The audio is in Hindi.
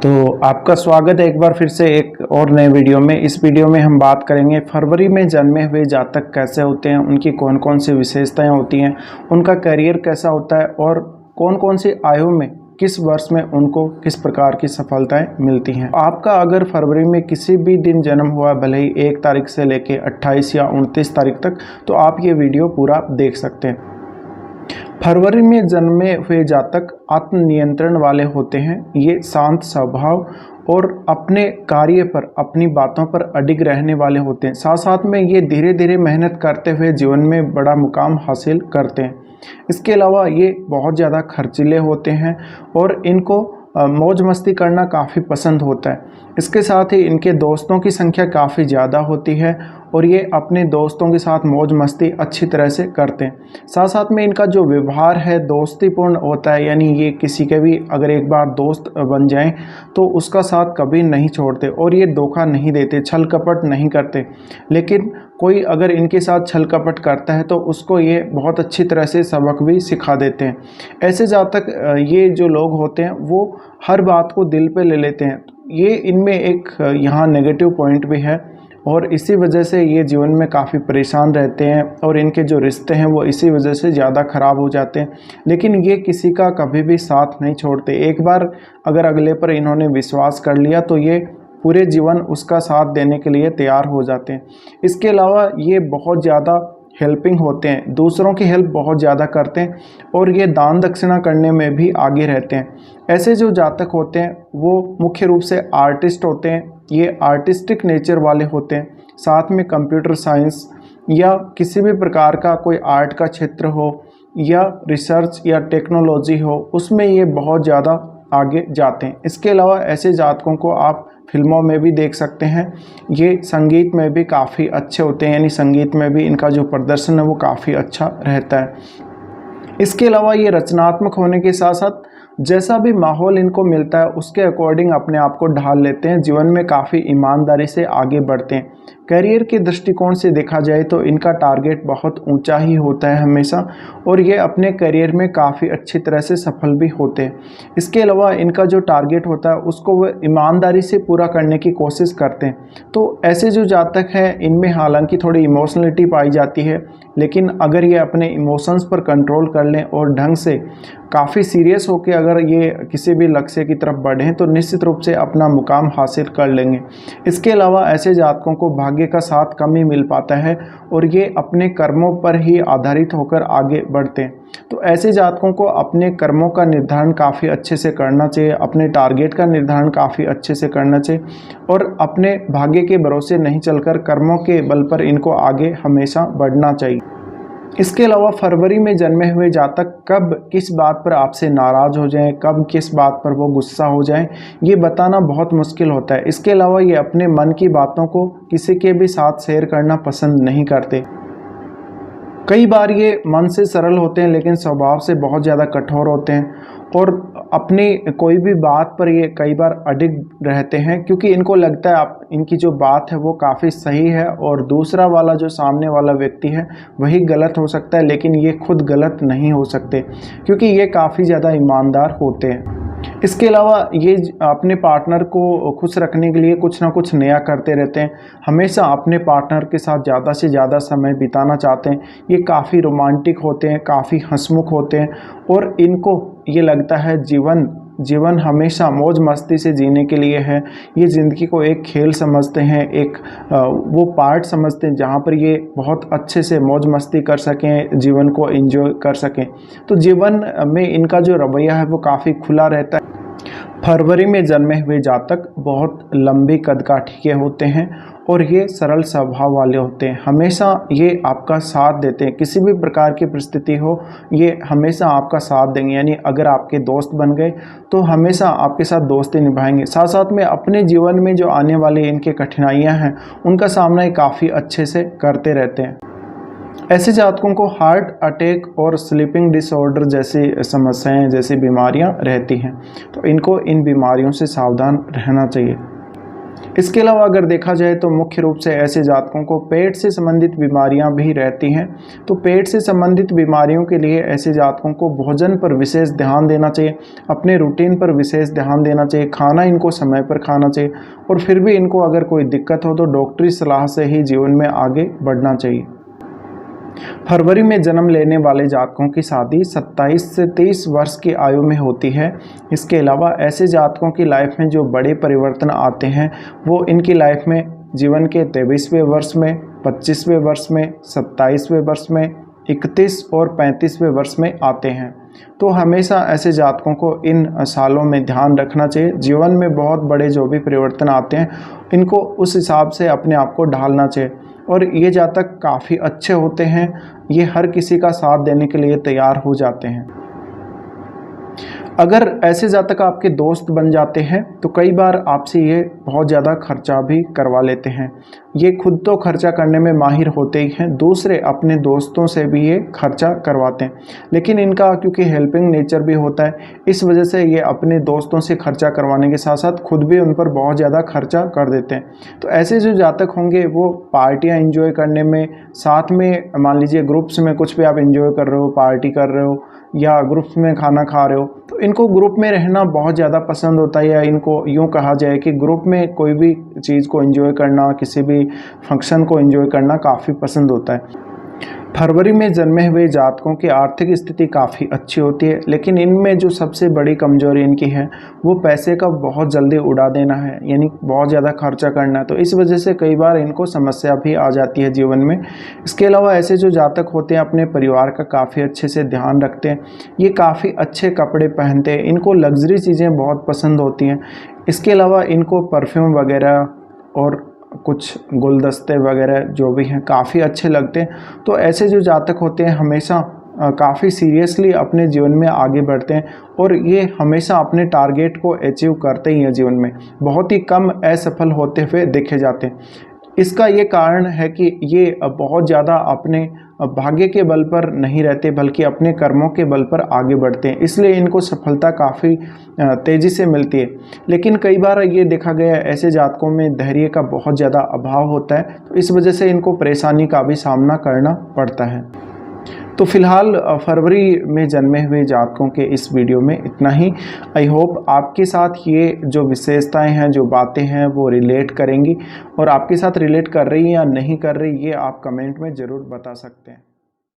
तो आपका स्वागत है एक बार फिर से एक और नए वीडियो में। इस वीडियो में हम बात करेंगे फरवरी में जन्मे हुए जातक कैसे होते हैं, उनकी कौन कौन सी विशेषताएं होती हैं, उनका करियर कैसा होता है और कौन कौन सी आयु में किस वर्ष में उनको किस प्रकार की सफलताएं मिलती हैं। आपका अगर फरवरी में किसी भी दिन जन्म हुआ, भले ही 1 तारीख से लेके 28 या 29 तारीख तक, तो आप ये वीडियो पूरा देख सकते हैं। फरवरी में जन्मे हुए जातक आत्मनियंत्रण वाले होते हैं। ये शांत स्वभाव और अपने कार्य पर, अपनी बातों पर अडिग रहने वाले होते हैं। साथ साथ में ये धीरे धीरे मेहनत करते हुए जीवन में बड़ा मुकाम हासिल करते हैं। इसके अलावा ये बहुत ज़्यादा खर्चीले होते हैं और इनको मौज मस्ती करना काफ़ी पसंद होता है। इसके साथ ही इनके दोस्तों की संख्या काफ़ी ज़्यादा होती है और ये अपने दोस्तों के साथ मौज मस्ती अच्छी तरह से करते हैं। साथ साथ में इनका जो व्यवहार है दोस्तीपूर्ण होता है, यानी ये किसी के भी अगर एक बार दोस्त बन जाएं तो उसका साथ कभी नहीं छोड़ते और ये धोखा नहीं देते, छल कपट नहीं करते। लेकिन कोई अगर इनके साथ छल कपट करता है तो उसको ये बहुत अच्छी तरह से सबक भी सिखा देते हैं। ऐसे जातक ये जो लोग होते हैं वो हर बात को दिल पे ले लेते हैं। ये इनमें एक यहाँ नेगेटिव पॉइंट भी है और इसी वजह से ये जीवन में काफ़ी परेशान रहते हैं और इनके जो रिश्ते हैं वो इसी वजह से ज़्यादा ख़राब हो जाते हैं। लेकिन ये किसी का कभी भी साथ नहीं छोड़ते। एक बार अगर अगले पर इन्होंने विश्वास कर लिया तो ये पूरे जीवन उसका साथ देने के लिए तैयार हो जाते हैं। इसके अलावा ये बहुत ज़्यादा हेल्पिंग होते हैं, दूसरों की हेल्प बहुत ज़्यादा करते हैं और ये दान दक्षिणा करने में भी आगे रहते हैं। ऐसे जो जातक होते हैं वो मुख्य रूप से आर्टिस्ट होते हैं। ये आर्टिस्टिक नेचर वाले होते हैं। साथ में कंप्यूटर साइंस या किसी भी प्रकार का कोई आर्ट का क्षेत्र हो या रिसर्च या टेक्नोलॉजी हो, उसमें ये बहुत ज़्यादा आगे जाते हैं। इसके अलावा ऐसे जातकों को आप फिल्मों में भी देख सकते हैं। ये संगीत में भी काफ़ी अच्छे होते हैं, यानी संगीत में भी इनका जो प्रदर्शन है वो काफ़ी अच्छा रहता है। इसके अलावा ये रचनात्मक होने के साथ साथ जैसा भी माहौल इनको मिलता है उसके अकॉर्डिंग अपने आप को ढाल लेते हैं। जीवन में काफ़ी ईमानदारी से आगे बढ़ते हैं। करियर के दृष्टिकोण से देखा जाए तो इनका टारगेट बहुत ऊंचा ही होता है हमेशा और ये अपने करियर में काफ़ी अच्छी तरह से सफल भी होते हैं। इसके अलावा इनका जो टारगेट होता है उसको वो ईमानदारी से पूरा करने की कोशिश करते हैं। तो ऐसे जो जातक हैं इनमें हालांकि थोड़ी इमोशनलिटी पाई जाती है, लेकिन अगर ये अपने इमोशंस पर कंट्रोल कर लें और ढंग से काफ़ी सीरियस होकर अगर ये किसी भी लक्ष्य की तरफ बढ़ें तो निश्चित रूप से अपना मुकाम हासिल कर लेंगे। इसके अलावा ऐसे जातकों को भाग्य का साथ कम ही मिल पाता है और ये अपने कर्मों पर ही आधारित होकर आगे बढ़ते हैं। तो ऐसे जातकों को अपने कर्मों का निर्धारण काफ़ी अच्छे से करना चाहिए, अपने टारगेट का निर्धारण काफ़ी अच्छे से करना चाहिए और अपने भाग्य के भरोसे नहीं चलकर कर्मों के बल पर इनको आगे हमेशा बढ़ना चाहिए। इसके अलावा फरवरी में जन्मे हुए जातक कब किस बात पर आपसे नाराज़ हो जाएं, कब किस बात पर वो गुस्सा हो जाएं, ये बताना बहुत मुश्किल होता है। इसके अलावा ये अपने मन की बातों को किसी के भी साथ शेयर करना पसंद नहीं करते। कई बार ये मन से सरल होते हैं लेकिन स्वभाव से बहुत ज़्यादा कठोर होते हैं और अपनी कोई भी बात पर ये कई बार अडिग रहते हैं, क्योंकि इनको लगता है आप इनकी जो बात है वो काफ़ी सही है और दूसरा वाला जो सामने वाला व्यक्ति है वही गलत हो सकता है, लेकिन ये खुद गलत नहीं हो सकते क्योंकि ये काफ़ी ज़्यादा ईमानदार होते हैं। इसके अलावा ये अपने पार्टनर को खुश रखने के लिए कुछ ना कुछ नया करते रहते हैं। हमेशा अपने पार्टनर के साथ ज़्यादा से ज़्यादा समय बिताना चाहते हैं। ये काफ़ी रोमांटिक होते हैं, काफ़ी हंसमुख होते हैं और इनको ये लगता है जीवन हमेशा मौज मस्ती से जीने के लिए है। ये ज़िंदगी को एक खेल समझते हैं, एक वो पार्ट समझते हैं जहाँ पर ये बहुत अच्छे से मौज मस्ती कर सकें, जीवन को एंजॉय कर सकें। तो जीवन में इनका जो रवैया है वो काफ़ी खुला रहता है। फरवरी में जन्मे हुए जातक बहुत लंबी कदकाठी के होते हैं और ये सरल स्वभाव वाले होते हैं। हमेशा ये आपका साथ देते हैं, किसी भी प्रकार की परिस्थिति हो ये हमेशा आपका साथ देंगे। यानी अगर आपके दोस्त बन गए तो हमेशा आपके साथ दोस्ती निभाएंगे। साथ साथ में अपने जीवन में जो आने वाली इनके कठिनाइयाँ हैं उनका सामना ये काफ़ी अच्छे से करते रहते हैं। ऐसे जातकों को हार्ट अटैक और स्लीपिंग डिसऑर्डर जैसी समस्याएं, जैसी बीमारियां रहती हैं, तो इनको इन बीमारियों से सावधान रहना चाहिए। इसके अलावा अगर देखा जाए तो मुख्य रूप से ऐसे जातकों को पेट से संबंधित बीमारियां भी रहती हैं। तो पेट से संबंधित बीमारियों के लिए ऐसे जातकों को भोजन पर विशेष ध्यान देना चाहिए, अपने रूटीन पर विशेष ध्यान देना चाहिए, खाना इनको समय पर खाना चाहिए और फिर भी इनको अगर कोई दिक्कत हो तो डॉक्टरी सलाह से ही जीवन में आगे बढ़ना चाहिए। फरवरी में जन्म लेने वाले जातकों की शादी 27 से 23 वर्ष की आयु में होती है। इसके अलावा ऐसे जातकों की लाइफ में जो बड़े परिवर्तन आते हैं वो इनकी लाइफ में जीवन के 23वें वर्ष में, 25वें वर्ष में, 27वें वर्ष में, 31 और 35वें वर्ष में आते हैं। तो हमेशा ऐसे जातकों को इन सालों में ध्यान रखना चाहिए। जीवन में बहुत बड़े जो भी परिवर्तन आते हैं इनको उस हिसाब से अपने आप को ढालना चाहिए। और ये जातक काफ़ी अच्छे होते हैं, ये हर किसी का साथ देने के लिए तैयार हो जाते हैं। अगर ऐसे जातक आपके दोस्त बन जाते हैं तो कई बार आपसे ये बहुत ज़्यादा खर्चा भी करवा लेते हैं। ये खुद तो खर्चा करने में माहिर होते ही हैं, दूसरे अपने दोस्तों से भी ये खर्चा करवाते हैं। लेकिन इनका क्योंकि हेल्पिंग नेचर भी होता है, इस वजह से ये अपने दोस्तों से खर्चा करवाने के साथ साथ खुद भी उन पर बहुत ज़्यादा खर्चा कर देते हैं। तो ऐसे जो जातक होंगे वो पार्टियाँ एंजॉय करने में, साथ में मान लीजिए ग्रुप्स में कुछ भी आप एंजॉय कर रहे हो, पार्टी कर रहे हो या ग्रुप्स में खाना खा रहे हो, तो इनको ग्रुप में रहना बहुत ज़्यादा पसंद होता है। या इनको यूँ कहा जाए कि ग्रुप में कोई भी चीज़ को एंजॉय करना, किसी भी फंक्शन को एंजॉय करना काफ़ी पसंद होता है। फरवरी में जन्मे हुए जातकों की आर्थिक स्थिति काफ़ी अच्छी होती है, लेकिन इनमें जो सबसे बड़ी कमजोरी इनकी है वो पैसे का बहुत जल्दी उड़ा देना है, यानी बहुत ज़्यादा खर्चा करना है। तो इस वजह से कई बार इनको समस्या भी आ जाती है जीवन में। इसके अलावा ऐसे जो जातक होते हैं अपने परिवार का काफ़ी अच्छे से ध्यान रखते हैं, ये काफ़ी अच्छे कपड़े पहनते हैं, इनको लग्जरी चीज़ें बहुत पसंद होती हैं। इसके अलावा इनको परफ्यूम वगैरह और कुछ गुलदस्ते वगैरह जो भी हैं काफ़ी अच्छे लगते हैं। तो ऐसे जो जातक होते हैं हमेशा काफ़ी सीरियसली अपने जीवन में आगे बढ़ते हैं और ये हमेशा अपने टारगेट को अचीव करते ही हैं। जीवन में बहुत ही कम असफल होते हुए देखे जाते हैं। इसका ये कारण है कि ये बहुत ज़्यादा अपने भाग्य के बल पर नहीं रहते, बल्कि अपने कर्मों के बल पर आगे बढ़ते हैं, इसलिए इनको सफलता काफ़ी तेज़ी से मिलती है। लेकिन कई बार ये देखा गया है ऐसे जातकों में धैर्य का बहुत ज़्यादा अभाव होता है, तो इस वजह से इनको परेशानी का भी सामना करना पड़ता है। तो फिलहाल फरवरी में जन्मे हुए जातकों के इस वीडियो में इतना ही। आई होप आपके साथ ये जो विशेषताएं हैं, जो बातें हैं वो रिलेट करेंगी, और आपके साथ रिलेट कर रही हैं या नहीं कर रही ये आप कमेंट में ज़रूर बता सकते हैं।